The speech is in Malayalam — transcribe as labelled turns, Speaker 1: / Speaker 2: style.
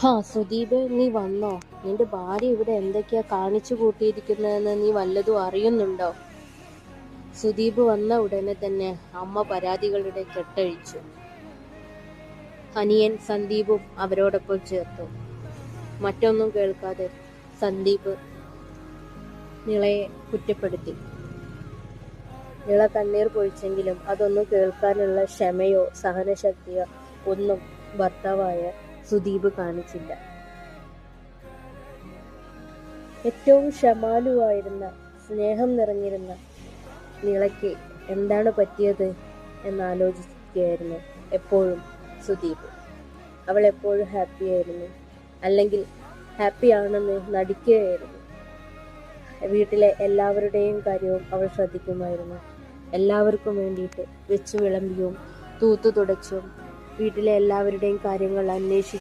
Speaker 1: സുദീപ്, നീ വന്നോ? നിന്റെ ഭാര്യ ഇവിടെ എന്തൊക്കെയാ കാണിച്ചു കൂട്ടിയിരിക്കുന്നതെന്ന് നീ വല്ലതും അറിയുന്നുണ്ടോ? സുദീപ് വന്ന ഉടനെ തന്നെ അമ്മ പരാതികളുടെ കെട്ടഴിച്ചു. അനിയൻ സന്ദീപും അവരോടൊപ്പം ചേർത്തു. മറ്റൊന്നും കേൾക്കാതെ സന്ദീപ് നിളയെ കുറ്റപ്പെടുത്തി. നിള കണ്ണീർ പൊഴിച്ചെങ്കിലും അതൊന്നും കേൾക്കാനുള്ള ക്ഷമയോ സഹനശക്തിയോ ഒന്നും ഭർത്താവായ സുദീപ് കാണിച്ചില്ല. ഏറ്റവും ക്ഷമാലുവായിരുന്ന, സ്നേഹം നിറഞ്ഞിരുന്ന നിളയ്ക്ക് എന്താണ് പറ്റിയത് എന്നാലോചിക്കുകയായിരുന്നു എപ്പോഴും സുദീപ്. അവൾ എപ്പോഴും ഹാപ്പിയായിരുന്നു, അല്ലെങ്കിൽ ഹാപ്പിയാണെന്ന് നടിക്കുകയായിരുന്നു. വീട്ടിലെ എല്ലാവരുടെയും കാര്യവും അവൾ ശ്രദ്ധിക്കുമായിരുന്നു. എല്ലാവർക്കും വേണ്ടിയിട്ട് വെച്ചു വിളമ്പിയും തൂത്തു തുടച്ചും വീട്ടിലെ എല്ലാവരുടെയും കാര്യങ്ങൾ അന്വേഷിച്ചു